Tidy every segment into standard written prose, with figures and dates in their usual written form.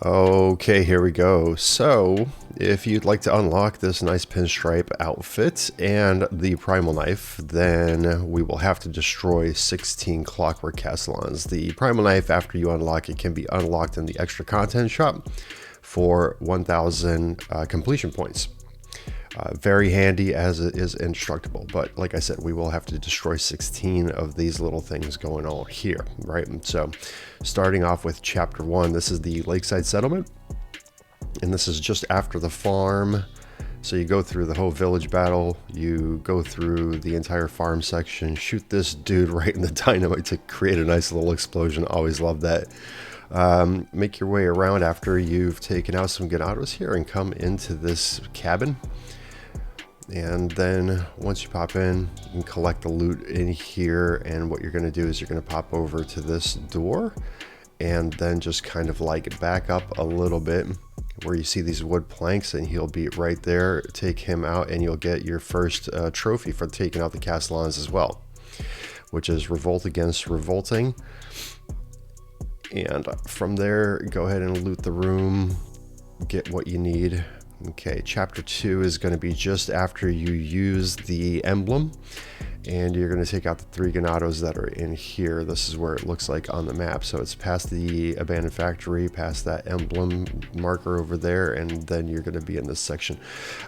Okay, here we go. So, if you'd like to unlock this nice pinstripe outfit and the Primal Knife, then we will have to destroy 16 Clockwork Castellans. The Primal Knife, after you unlock it, can be unlocked in the extra content shop for 1,000 completion points. Very handy as it is indestructible, but like I said, we will have to destroy 16 of these little things going on here, right? And so starting off with chapter 1, this is the lakeside settlement, and this is just after the farm. So you go through the whole village battle, you go through the entire farm section, shoot this dude right in the dynamite to create a nice little explosion. Always love that. Make your way around after you've taken out some ganados here and come into this cabin. And then once you pop in, you can collect the loot in here, and what you're going to do is you're going to pop over to this door and then just kind of like back up a little bit where you see these wood planks, and he'll be right there. Take him out and you'll get your first trophy for taking out the Castellans as well, which is Revolt Against Revolting. And from there, go ahead and loot the room, get what you need. Okay, chapter 2 is going to be just after you use the emblem, and you're going to take out the 3 ganados that are in here. This is where it looks like on the map. So it's past the abandoned factory, past that emblem marker over there, and then you're going to be in this section.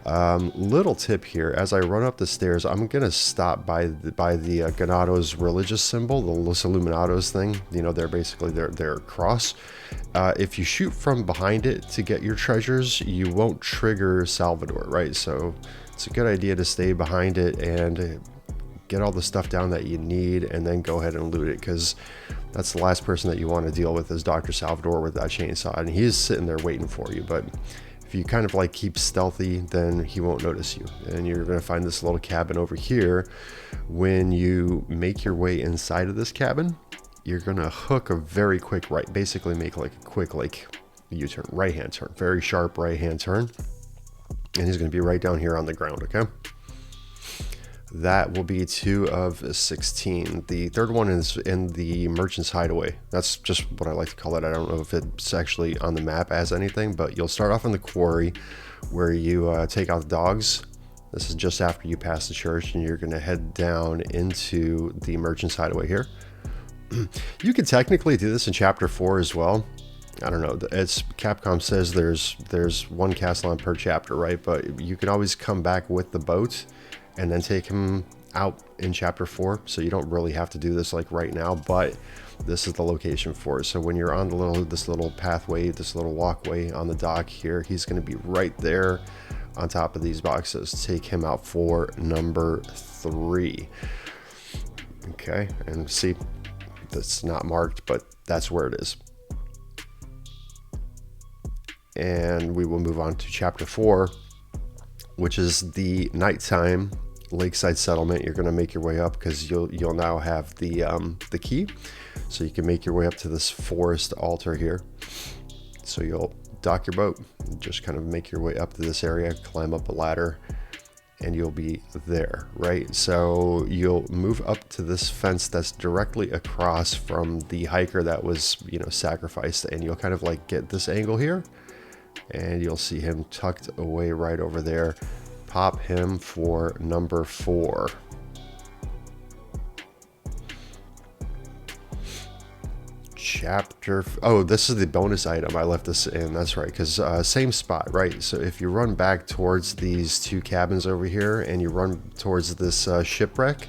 Little tip here, as I run up the stairs, I'm going to stop by the ganados religious symbol, the Los Illuminados thing. You know, they're basically their cross. If you shoot from behind it to get your treasures, you won't trigger Salvador, right? So it's a good idea to stay behind it and get all the stuff down that you need, and then go ahead and loot it, because that's the last person that you want to deal with is Dr. Salvador with that chainsaw, and he's sitting there waiting for you. But if you kind of like keep stealthy, then he won't notice you. And you're going to find this little cabin over here. When you make your way inside of this cabin, you're going to hook a very quick right, basically make like a quick like U-turn, right hand turn, very sharp right hand turn, and he's going to be right down here on the ground. Okay, that will be 2 of 16. The third one is in the merchant's hideaway. That's just what I like to call it. I don't know if it's actually on the map as anything, but you'll start off in the quarry where you take out the dogs. This is just after you pass the church, and you're going to head down into the merchant's hideaway here. You could technically do this in chapter 4 as well. I don't know, it's Capcom says there's 1 Castellan per chapter, right? But you can always come back with the boat and then take him out in chapter 4, so you don't really have to do this like right now, but this is the location for it. So when you're on this little pathway, this little walkway on the dock here, he's going to be right there on top of these boxes. Take him out for number 3. Okay, and see, that's not marked, but that's where it is. And we will move on to chapter 4, which is the nighttime lakeside settlement. You're going to make your way up because you'll now have the key, so you can make your way up to this forest altar here. So you'll dock your boat, just kind of make your way up to this area, climb up a ladder, and you'll be there, right? So you'll move up to this fence that's directly across from the hiker that was, you know, sacrificed, and you'll kind of like get this angle here, and you'll see him tucked away right over there. Pop him for number 4. Oh, this is the bonus item. I left this in. That's right, because same spot, right? So if you run back towards these 2 cabins over here and you run towards this shipwreck,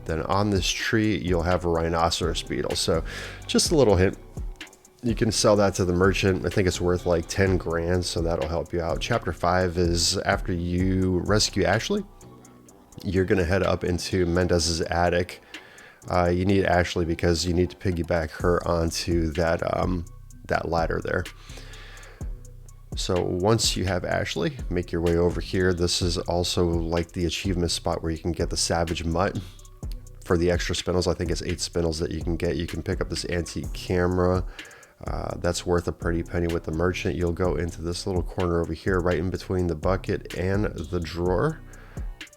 then on this tree you'll have a rhinoceros beetle. So just a little hint, you can sell that to the merchant. I think it's worth like 10 grand, so that'll help you out. Chapter 5 is after you rescue Ashley, you're going to head up into Mendez's attic. You need Ashley because you need to piggyback her onto that ladder there. So once you have Ashley, make your way over here. This is also like the achievement spot where you can get the Savage Mutt for the extra spindles. I think it's 8 spindles that you can get. You can pick up this antique camera. That's worth a pretty penny with the merchant. You'll go into this little corner over here, right in between the bucket and the drawer,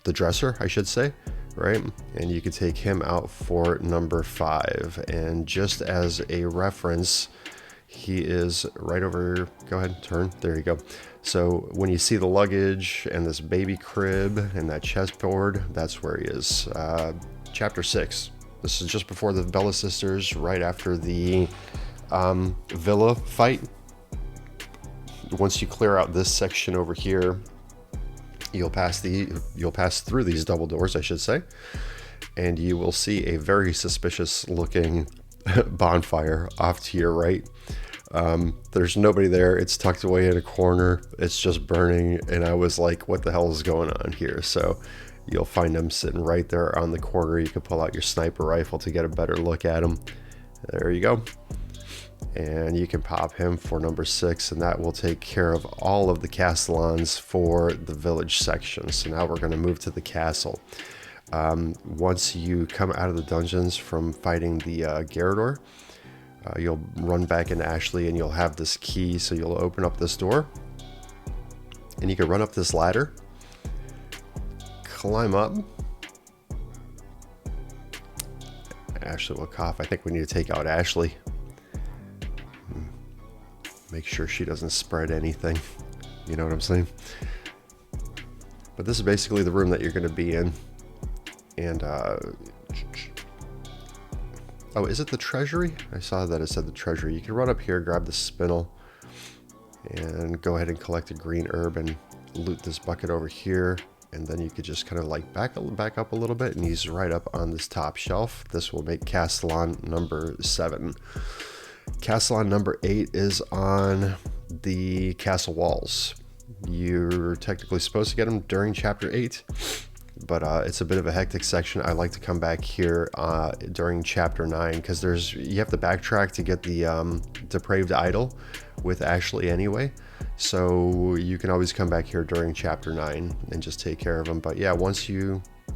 the dresser, I should say, right? And you can take him out for number 5. And just as a reference, He is right over, go ahead, turn, there you go. So when you see the luggage and this baby crib and that chessboard, that's where he is. Chapter 6. This is just before the Bella sisters, right after the villa fight. Once you clear out this section over here, you'll pass through these double doors, I should say, and you will see a very suspicious looking bonfire off to your right. There's nobody there. It's tucked away in a corner. It's just burning, and I was like, what the hell is going on here? So you'll find them sitting right there on the corner. You can pull out your sniper rifle to get a better look at him. There you go. And you can pop him for number 6, and that will take care of all of the Castellans for the village section. So now we're going to move to the castle. Once you come out of the dungeons from fighting the Garrador, you'll run back into Ashley, and you'll have this key, so you'll open up this door, and you can run up this ladder, climb up. Ashley will cough. I think we need to take out Ashley. Make sure she doesn't spread anything. You know what I'm saying? But this is basically the room that you're going to be in. And, oh, is it the treasury? I saw that it said the treasury. You can run up here, grab the spindle, and go ahead and collect a green herb and loot this bucket over here. And then you could just kind of like back up a little bit, and he's right up on this top shelf. This will make Castellan number 7. Castellan number 8 is on the castle walls. You're technically supposed to get them during chapter 8, but it's a bit of a hectic section. I like to come back here during chapter 9, because you have to backtrack to get the depraved idol with Ashley anyway. So you can always come back here during chapter 9 and just take care of him. But yeah,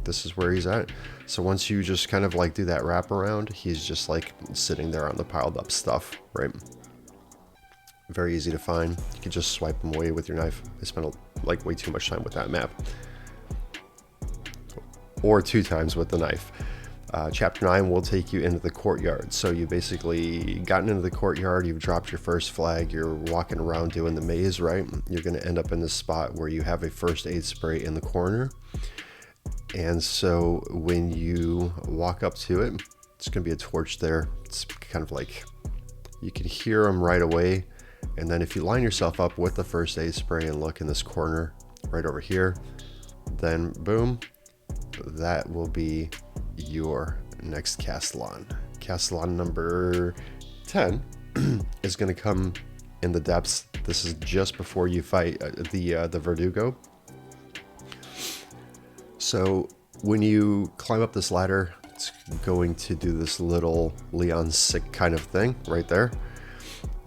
this is where he's at. So once you just kind of like do that wraparound, he's just like sitting there on the piled up stuff, right? Very easy to find. You can just swipe him away with your knife. I spent like way too much time with that map. Or 2 times with the knife. Chapter 9 will take you into the courtyard. So you basically gotten into the courtyard, you've dropped your first flag, you're walking around doing the maze, right? You're going to end up in this spot where you have a first aid spray in the corner. And so when you walk up to it, it's going to be a torch there. It's kind of like, you can hear them right away. And then if you line yourself up with the first aid spray and look in this corner right over here, then boom, that will be your next Castellan. Castellan number 10 is going to come in the depths. This is just before you fight the Verdugo. So when you climb up this ladder, it's going to do this little Leon sick kind of thing right there.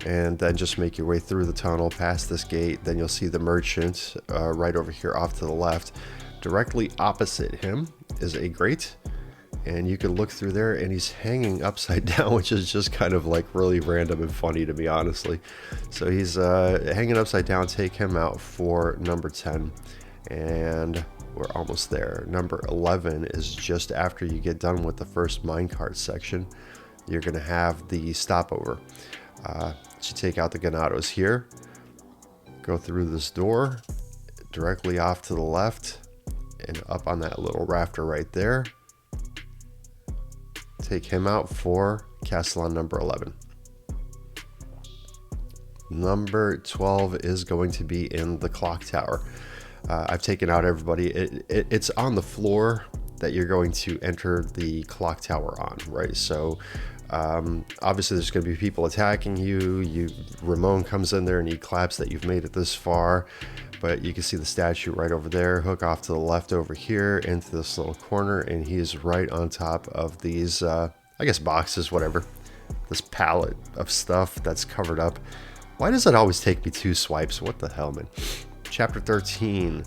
And then just make your way through the tunnel, past this gate. Then you'll see the merchant right over here off to the left. Directly opposite him is a grate. And you can look through there, and he's hanging upside down, which is just kind of like really random and funny to me, honestly. So he's hanging upside down. Take him out for number 10. And we're almost there. Number 11 is just after you get done with the first minecart section. You're going to have the stopover. You take out the ganados here, go through this door, directly off to the left, and up on that little rafter right there. Take him out for Castellan number 11. Number 12 is going to be in the clock tower. I've taken out everybody. It's on the floor that you're going to enter the clock tower on, right? So obviously there's going to be people attacking you. Ramon comes in there and he claps that you've made it this far. But you can see the statue right over there. Hook off to the left over here into this little corner, and he's right on top of these, I guess boxes, whatever. This pallet of stuff that's covered up. Why does it always take me 2 swipes? What the hell, man? Chapter 13.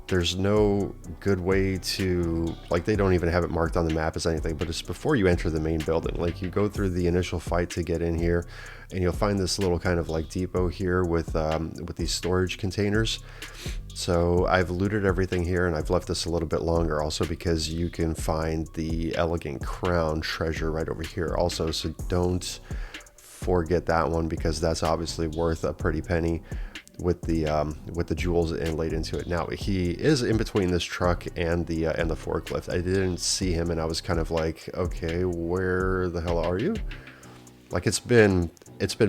There's no good way to, like, they don't even have it marked on the map as anything, but it's before you enter the main building. Like, you go through the initial fight to get in here, and you'll find this little kind of like depot here with these storage containers. So I've looted everything here, and I've left this a little bit longer also because you can find the elegant crown treasure right over here also. So don't forget that one because that's obviously worth a pretty penny with the jewels inlaid into it. Now he is in between this truck and the forklift. I didn't see him, and I was kind of like, okay, where the hell are you? Like it's been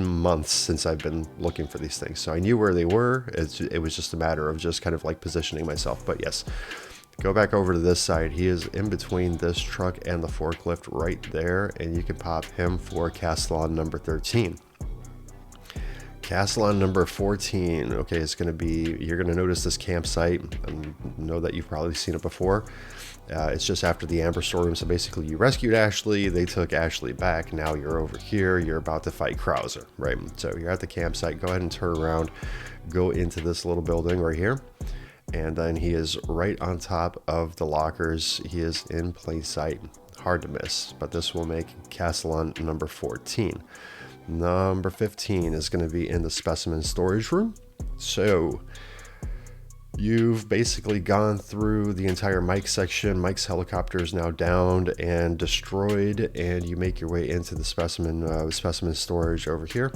months since I've been looking for these things, so I knew where they were. It was just a matter of just kind of like positioning myself. But yes, go back over to this side. He is in between this truck and the forklift right there, and you can pop him for Castellan number 13. Castellan number 14. Okay, it's going to be, you're going to notice this campsite. I know that you've probably seen it before. It's just after the Amber Storeroom. So basically you rescued Ashley, they took Ashley back. Now you're over here, you're about to fight Krauser, right? So you're at the campsite. Go ahead and turn around, go into this little building right here. And then he is right on top of the lockers. He is in plain sight, hard to miss, but this will make Castellan number 14. Number 15 is going to be in the specimen storage room. So you've basically gone through the entire Mike section. Mike's helicopter is now downed and destroyed, and you make your way into the specimen storage over here.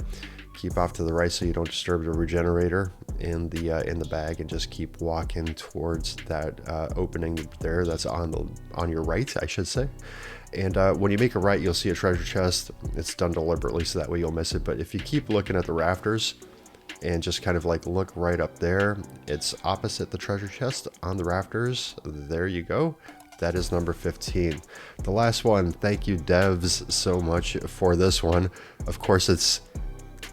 Keep off to the right so you don't disturb the regenerator in the bag, and just keep walking towards that opening there. That's on your right, I should say. And when you make a right, you'll see a treasure chest. It's done deliberately so that way you'll miss it. But if you keep looking at the rafters and just kind of like look right up there, it's opposite the treasure chest on the rafters. There you go. That is number 15. The last one, thank you devs so much for this one. Of course, it's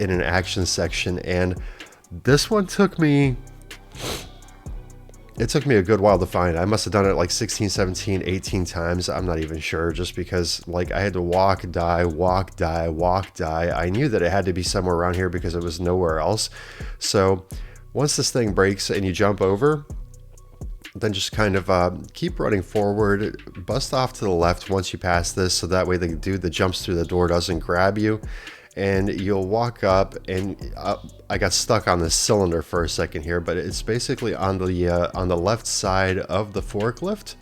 in an action section, and this one took me a good while to find. I must have done it like 16, 17, 18 times. I'm not even sure, just because like I had to walk, die, walk, die, walk, die. I knew that it had to be somewhere around here because it was nowhere else. So once this thing breaks and you jump over, then just kind of keep running forward, bust off to the left once you pass this, so that way the dude that jumps through the door doesn't grab you. And you'll walk up, and I got stuck on this cylinder for a second here, but it's basically on the left side of the forklift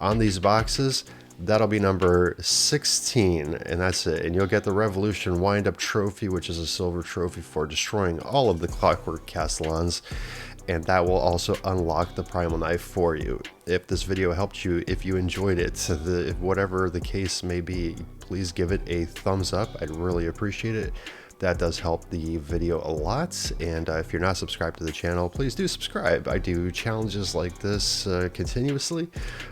on these boxes. That'll be number 16, and that's it. And you'll get the Revolution Wind-Up Trophy, which is a silver trophy for destroying all of the Clockwork Castellans. And that will also unlock the Primal Knife for you. If this video helped you, if you enjoyed it, whatever the case may be, please give it a thumbs up. I'd really appreciate it. That does help the video a lot. And if you're not subscribed to the channel, please do subscribe. I do challenges like this continuously.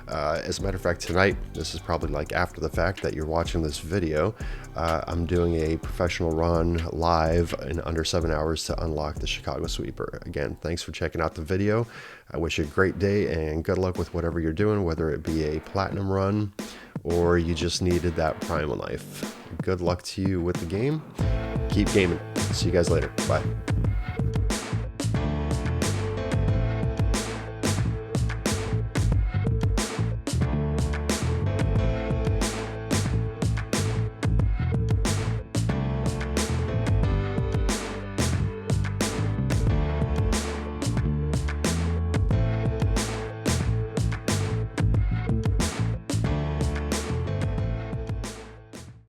As a matter of fact, tonight, this is probably like after the fact that you're watching this video, I'm doing a professional run live in under 7 hours to unlock the Chicago Sweeper. Again, thanks for checking out the video. I wish you a great day and good luck with whatever you're doing, whether it be a platinum run or you just needed that Primal Knife. Good luck to you with the game. Keep gaming. See you guys later. Bye.